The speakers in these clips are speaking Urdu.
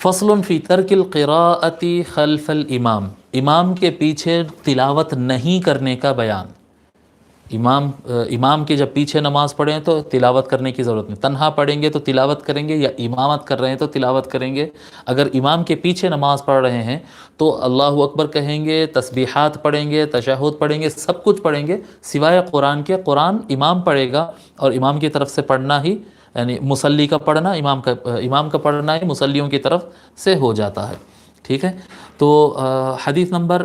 فصل فی ترک القراءۃ خلف الامام، امام کے پیچھے تلاوت نہیں کرنے کا بیان۔ امام کے جب پیچھے نماز پڑھیں تو تلاوت کرنے کی ضرورت نہیں، تنہا پڑھیں گے تو تلاوت کریں گے، یا امامت کر رہے ہیں تو تلاوت کریں گے۔ اگر امام کے پیچھے نماز پڑھ رہے ہیں تو اللہ اکبر کہیں گے، تسبیحات پڑھیں گے، تشہد پڑھیں گے، سب کچھ پڑھیں گے سوائے قرآن کے۔ قرآن امام پڑھے گا، اور امام کی طرف سے پڑھنا ہی، یعنی مصلی کا پڑھنا امام کا پڑھنا ہی مصلیوں کی طرف سے ہو جاتا ہے، ٹھیک ہے۔ تو حدیث نمبر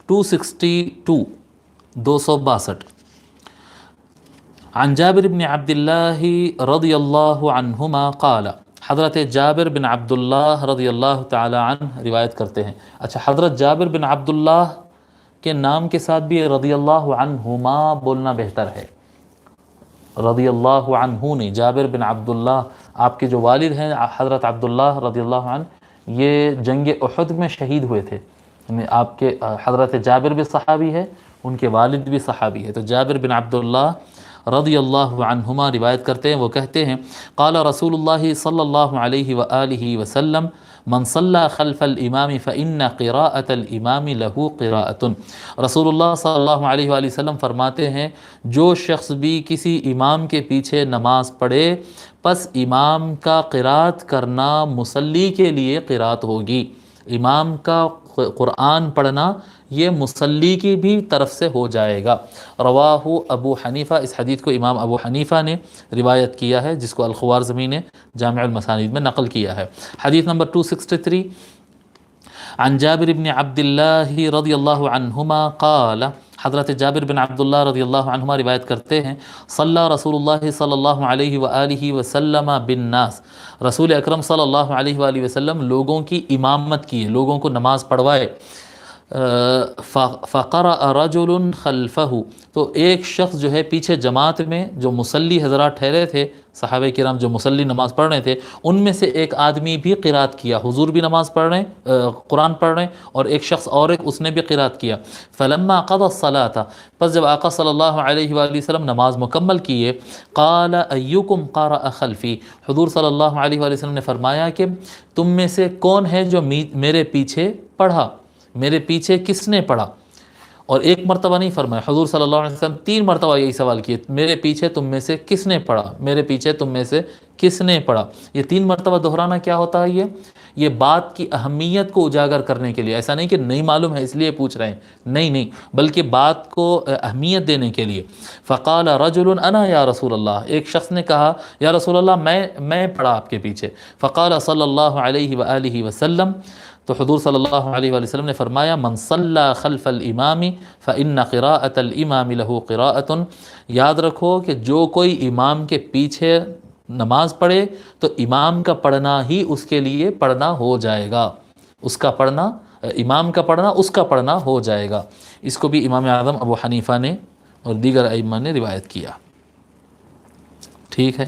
262 262 عن جابر بن عبد اللہ رضی اللہ عنہما قال، حضرت جابر بن عبداللہ رضی اللہ تعالی عنہ روایت کرتے ہیں۔ اچھا، حضرت جابر بن عبداللہ کے نام کے ساتھ بھی رضی اللہ عنہما بولنا بہتر ہے، رضی اللہ عنہ نہیں، جابر بن عبداللہ۔ آپ کے جو والد ہیں حضرت عبداللہ رضی اللہ عنہ، یہ جنگ احد میں شہید ہوئے تھے، یعنی آپ کے حضرت جابر بھی صحابی ہے، ان کے والد بھی صحابی ہے۔ تو جابر بن عبداللہ رضی اللہ عنہما روایت کرتے ہیں، وہ کہتے ہیں قال رسول اللہ صلی اللہ علیہ وآلہ وسلم من صلی خلف الامام فإن قراءة الامام له قراءة۔ رسول اللہ صلی اللہ علیہ وآلہ وسلم فرماتے ہیں جو شخص بھی کسی امام کے پیچھے نماز پڑھے پس امام کا قرات کرنا مصلی کے لیے قرات ہوگی۔ امام کا قرآن پڑھنا یہ مصلی کی بھی طرف سے ہو جائے گا۔ رواہ ابو حنیفہ، اس حدیث کو امام ابو حنیفہ نے روایت کیا ہے، جس کو الخوارزمی نے جامع المسانید میں نقل کیا ہے۔ حدیث نمبر 263 عن جابر بن عبد اللہ رضی اللہ عنہما قال، حضرت جابر بن عبداللہ رضی اللہ عنہما روایت کرتے ہیں صلی رسول اللہ صلی اللہ علیہ وآلہ وسلم بالناس، رسول اکرم صلی اللہ علیہ وآلہ وسلم لوگوں کی امامت کیے، لوگوں کو نماز پڑھوائے۔ فقرأ رجل خلفہ، تو ایک شخص جو ہے پیچھے جماعت میں جو مصلی حضرات ٹھہرے تھے، صحابہ کرام جو مصلی نماز پڑھ رہے تھے، ان میں سے ایک آدمی بھی قرات کیا، حضور بھی نماز پڑھ رہے ہیں، قرآن پڑھ رہے ہیں، اور ایک شخص اور اس نے بھی قرات کیا۔ فلما قضى الصلاة، پس جب آقا صلی اللہ علیہ وآلہ وسلم نماز مکمل کیے، قال ایکم قرأ خلفی، حضور صلی اللہ علیہ وآلہ وسلم نے فرمایا کہ تم میں سے کون ہے جو میرے پیچھے پڑھا، میرے پیچھے کس نے پڑھا؟ اور ایک مرتبہ نہیں فرمایا، حضور صلی اللہ علیہ وسلم 3 مرتبہ یہی سوال کیے، میرے پیچھے تم میں سے کس نے پڑھا، میرے پیچھے تم میں سے کس نے پڑھا۔ یہ 3 مرتبہ دہرانا کیا ہوتا ہے؟ یہ بات کی اہمیت کو اجاگر کرنے کے لیے، ایسا نہیں کہ نہیں معلوم ہے اس لیے پوچھ رہے ہیں، نہیں، بلکہ بات کو اہمیت دینے کے لیے۔ فقال رجل انا یا رسول اللہ، ایک شخص نے کہا یا رسول اللہ میں پڑھا آپ کے پیچھے۔ فقال صلی اللہ علیہ وآلہ وسلم، تو حضور صلی اللہ علیہ وآلہ وسلم نے فرمایا من صلی خلف الامام فإن قراءة الامام له قراءة، یاد رکھو کہ جو کوئی امام کے پیچھے نماز پڑھے تو امام کا پڑھنا ہی اس کے لیے پڑھنا ہو جائے گا، اس کا پڑھنا، امام کا پڑھنا اس کا پڑھنا ہو جائے گا۔ اس کو بھی امام اعظم ابو حنیفہ نے اور دیگر ائمہ نے روایت کیا، ٹھیک ہے۔